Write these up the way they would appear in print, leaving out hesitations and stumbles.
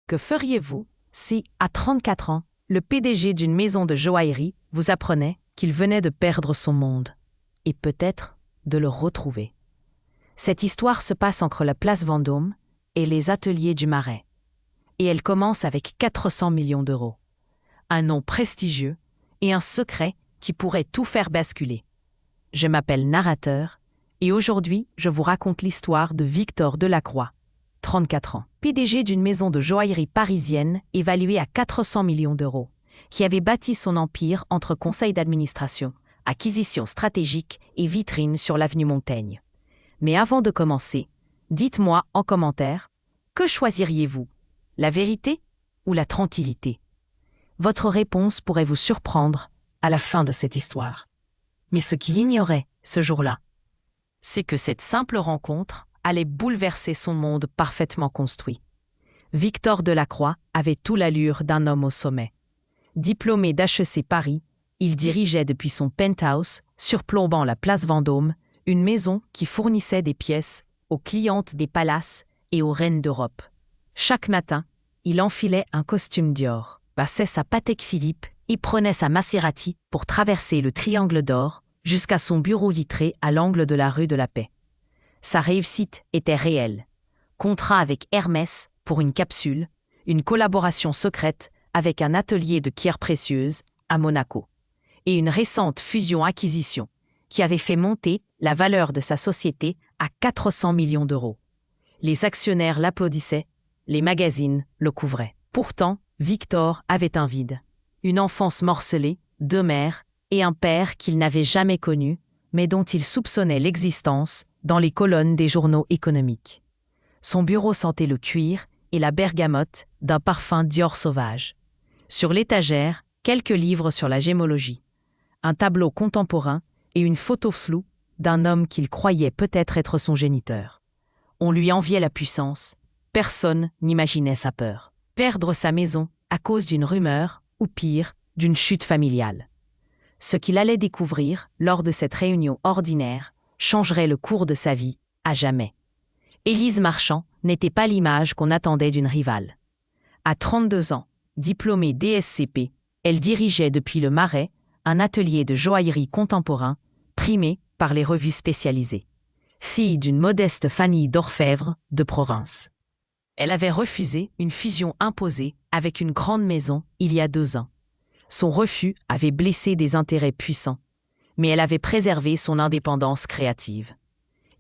Que feriez-vous si, à 34 ans, le PDG d'une maison de joaillerie vous apprenait qu'il venait de perdre son monde et peut-être de le retrouver? Cette histoire se passe entre la place Vendôme et les ateliers du Marais. Et elle commence avec 400 millions d'euros. Un nom prestigieux et un secret qui pourrait tout faire basculer. Je m'appelle Narrateur et aujourd'hui, je vous raconte l'histoire de Victor Delacroix, 34 ans, PDG d'une maison de joaillerie parisienne évaluée à 400 millions d'euros, qui avait bâti son empire entre conseil d'administration, acquisition stratégique et vitrine sur l'avenue Montaigne. Mais avant de commencer, dites-moi en commentaire, que choisiriez-vous, la vérité ou la tranquillité? Votre réponse pourrait vous surprendre à la fin de cette histoire. Mais ce qu'il ignorait ce jour-là, c'est que cette simple rencontre allait bouleverser son monde parfaitement construit. Victor Delacroix avait tout l'allure d'un homme au sommet. Diplômé d'HEC Paris, il dirigeait depuis son penthouse, surplombant la place Vendôme, une maison qui fournissait des pièces aux clientes des palaces et aux reines d'Europe. Chaque matin, il enfilait un costume Dior, passait sa Patek Philippe et prenait sa Maserati pour traverser le Triangle d'Or jusqu'à son bureau vitré à l'angle de la rue de la Paix. Sa réussite était réelle. Contrat avec Hermès pour une capsule, une collaboration secrète avec un atelier de pierres précieuses à Monaco, et une récente fusion-acquisition qui avait fait monter la valeur de sa société à 400 millions d'euros. Les actionnaires l'applaudissaient, les magazines le couvraient. Pourtant, Victor avait un vide. Une enfance morcelée, deux mères et un père qu'il n'avait jamais connu, mais dont il soupçonnait l'existence dans les colonnes des journaux économiques. Son bureau sentait le cuir et la bergamote d'un parfum Dior sauvage. Sur l'étagère, quelques livres sur la gémologie, un tableau contemporain et une photo floue d'un homme qu'il croyait peut-être être son géniteur. On lui enviait la puissance, personne n'imaginait sa peur. Perdre sa maison à cause d'une rumeur, ou pire, d'une chute familiale. Ce qu'il allait découvrir lors de cette réunion ordinaire changerait le cours de sa vie à jamais. Élise Marchand n'était pas l'image qu'on attendait d'une rivale. À 32 ans, diplômée DSCP, elle dirigeait depuis le Marais un atelier de joaillerie contemporain primé par les revues spécialisées. Fille d'une modeste famille d'orfèvres de province. Elle avait refusé une fusion imposée avec une grande maison il y a 2 ans. Son refus avait blessé des intérêts puissants, mais elle avait préservé son indépendance créative.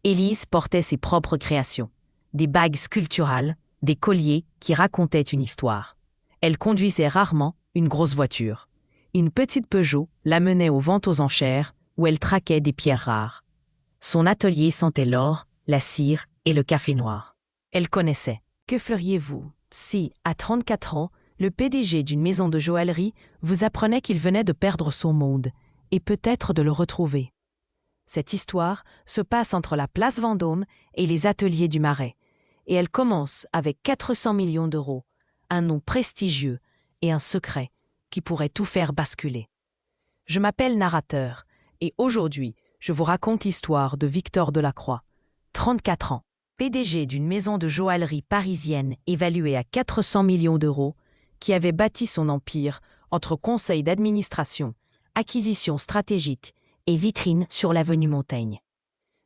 Élise portait ses propres créations, des bagues sculpturales, des colliers qui racontaient une histoire. Elle conduisait rarement une grosse voiture. Une petite Peugeot la menait aux ventes aux enchères où elle traquait des pierres rares. Son atelier sentait l'or, la cire et le café noir. Elle connaissait. Que feriez-vous si, à 34 ans, le PDG d'une maison de joaillerie vous apprenait qu'il venait de perdre son monde et peut-être de le retrouver? Cette histoire se passe entre la place Vendôme et les ateliers du Marais, et elle commence avec 400 millions d'euros, un nom prestigieux et un secret qui pourrait tout faire basculer. Je m'appelle Narrateur, et aujourd'hui, je vous raconte l'histoire de Victor Delacroix, 34 ans, PDG d'une maison de joaillerie parisienne évaluée à 400 millions d'euros, qui avait bâti son empire entre conseil d'administration, acquisition stratégique et vitrine sur l'avenue Montaigne.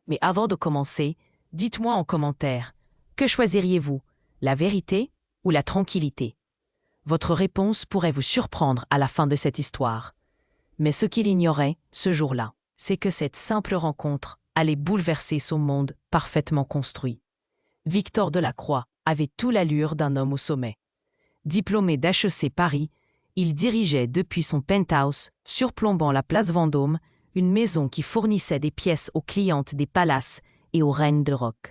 Mais avant de commencer, dites-moi en commentaire, que choisiriez-vous, la vérité ou la tranquillité? Votre réponse pourrait vous surprendre à la fin de cette histoire. Mais ce qu'il ignorait, ce jour-là, c'est que cette simple rencontre allait bouleverser son monde parfaitement construit. Victor Delacroix avait tout l'allure d'un homme au sommet. Diplômé d'HEC Paris, il dirigeait depuis son penthouse, surplombant la place Vendôme, une maison qui fournissait des pièces aux clientes des palaces et aux reines d'Europe.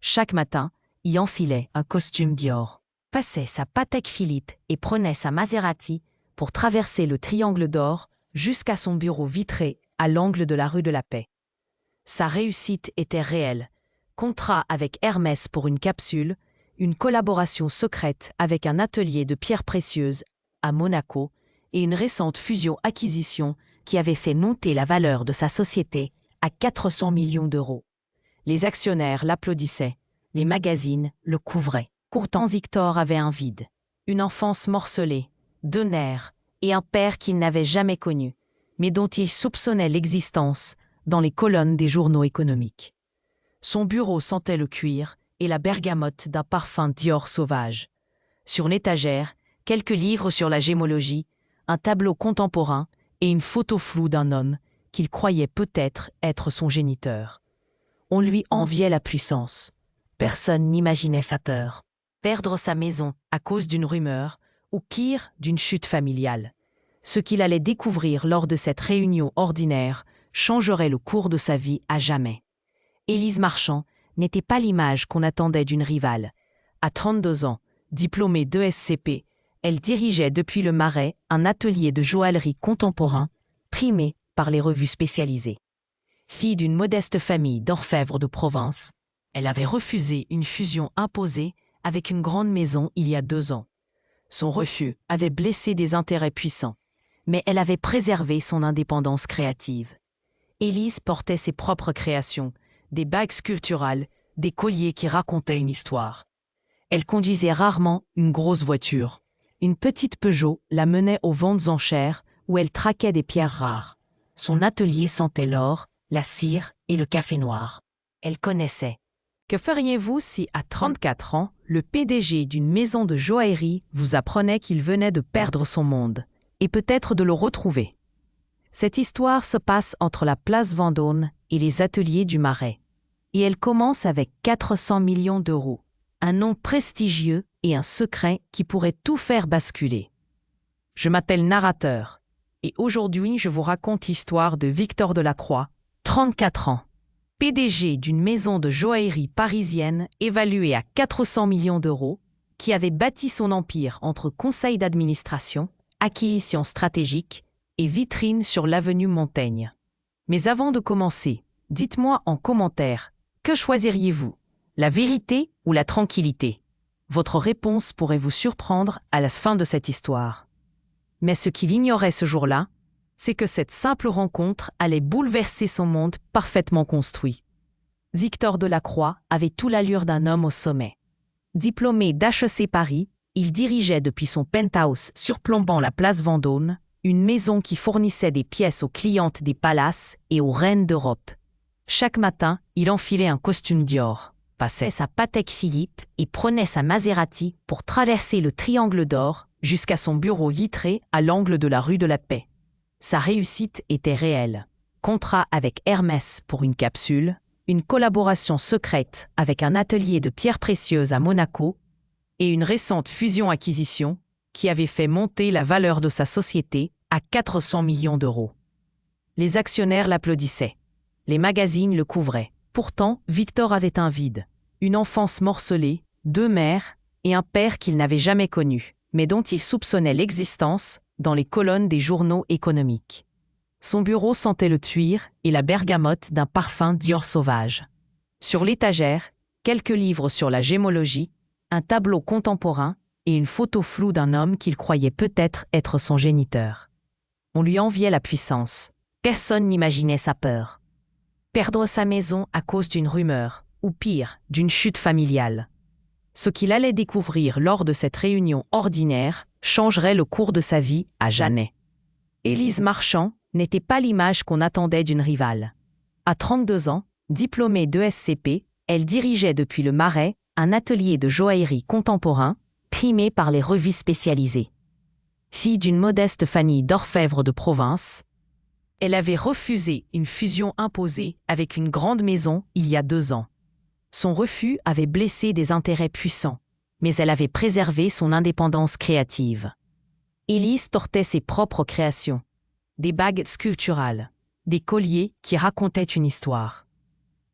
Chaque matin, il enfilait un costume Dior, passait sa Patek Philippe et prenait sa Maserati pour traverser le Triangle d'Or jusqu'à son bureau vitré à l'angle de la rue de la Paix. Sa réussite était réelle. Contrat avec Hermès pour une capsule, une collaboration secrète avec un atelier de pierres précieuses à Monaco et une récente fusion-acquisition qui avait fait monter la valeur de sa société à 400 millions d'euros. Les actionnaires l'applaudissaient, les magazines le couvraient. Pourtant Victor avait un vide. Une enfance morcelée, deux nerfs et un père qu'il n'avait jamais connu, mais dont il soupçonnait l'existence dans les colonnes des journaux économiques. Son bureau sentait le cuir et la bergamote d'un parfum Dior sauvage. Sur l'étagère, quelques livres sur la gémologie, un tableau contemporain et une photo floue d'un homme qu'il croyait peut-être être son géniteur. On lui enviait la puissance. Personne n'imaginait sa peur. Perdre sa maison à cause d'une rumeur ou pire d'une chute familiale. Ce qu'il allait découvrir lors de cette réunion ordinaire changerait le cours de sa vie à jamais. Élise Marchand n'était pas l'image qu'on attendait d'une rivale. À 32 ans, diplômée d'ESCP, elle dirigeait depuis le Marais un atelier de joaillerie contemporain, primé par les revues spécialisées. Fille d'une modeste famille d'orfèvres de province, elle avait refusé une fusion imposée avec une grande maison il y a 2 ans. Son refus avait blessé des intérêts puissants, mais elle avait préservé son indépendance créative. Élise portait ses propres créations, des bagues sculpturales, des colliers qui racontaient une histoire. Elle conduisait rarement une grosse voiture. Une petite Peugeot la menait aux ventes enchères où elle traquait des pierres rares. Son atelier sentait l'or, la cire et le café noir. Elle connaissait. Que feriez-vous si, à 34 ans, le PDG d'une maison de joaillerie vous apprenait qu'il venait de perdre son monde, et peut-être de le retrouver? Cette histoire se passe entre la place Vendôme et les ateliers du Marais. Et elle commence avec 400 millions d'euros, un nom prestigieux et un secret qui pourrait tout faire basculer. Je m'appelle Narrateur, et aujourd'hui je vous raconte l'histoire de Victor Delacroix, 34 ans. PDG d'une maison de joaillerie parisienne évaluée à 400 millions d'euros, qui avait bâti son empire entre conseil d'administration, acquisition stratégique et vitrine sur l'avenue Montaigne. Mais avant de commencer, dites-moi en commentaire, que choisiriez-vous, la vérité ou la tranquillité? Votre réponse pourrait vous surprendre à la fin de cette histoire. Mais ce qu'il ignorait ce jour-là, c'est que cette simple rencontre allait bouleverser son monde parfaitement construit. Victor Delacroix avait tout l'allure d'un homme au sommet. Diplômé d'HEC Paris, il dirigeait depuis son penthouse surplombant la place Vendôme, une maison qui fournissait des pièces aux clientes des palaces et aux reines d'Europe. Chaque matin, il enfilait un costume Dior, passait sa Patek Philippe et prenait sa Maserati pour traverser le Triangle d'Or jusqu'à son bureau vitré à l'angle de la rue de la Paix. Sa réussite était réelle. Contrat avec Hermès pour une capsule, une collaboration secrète avec un atelier de pierres précieuses à Monaco et une récente fusion-acquisition qui avait fait monter la valeur de sa société à 400 millions d'euros. Les actionnaires l'applaudissaient. Les magazines le couvraient. Pourtant, Victor avait un vide, une enfance morcelée, 2 mères et un père qu'il n'avait jamais connu, mais dont il soupçonnait l'existence dans les colonnes des journaux économiques. Son bureau sentait le cuir et la bergamote d'un parfum Dior sauvage. Sur l'étagère, quelques livres sur la gémologie, un tableau contemporain et une photo floue d'un homme qu'il croyait peut-être être son géniteur. On lui enviait la puissance. Personne n'imaginait sa peur. Perdre sa maison à cause d'une rumeur, ou pire, d'une chute familiale. Ce qu'il allait découvrir lors de cette réunion ordinaire changerait le cours de sa vie à jamais. Élise Marchand n'était pas l'image qu'on attendait d'une rivale. À 32 ans, diplômée d'ESCP, elle dirigeait depuis le Marais un atelier de joaillerie contemporain, primé par les revues spécialisées. Fille d'une modeste famille d'orfèvres de province, elle avait refusé une fusion imposée avec une grande maison il y a 2 ans. Son refus avait blessé des intérêts puissants, mais elle avait préservé son indépendance créative. Élise portait ses propres créations, des bagues sculpturales, des colliers qui racontaient une histoire.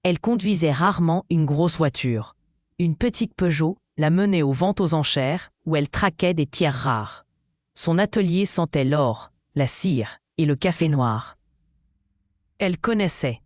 Elle conduisait rarement une grosse voiture. Une petite Peugeot la menait aux ventes aux enchères où elle traquait des pierres rares. Son atelier sentait l'or, la cire et le café noir. Elle connaissait.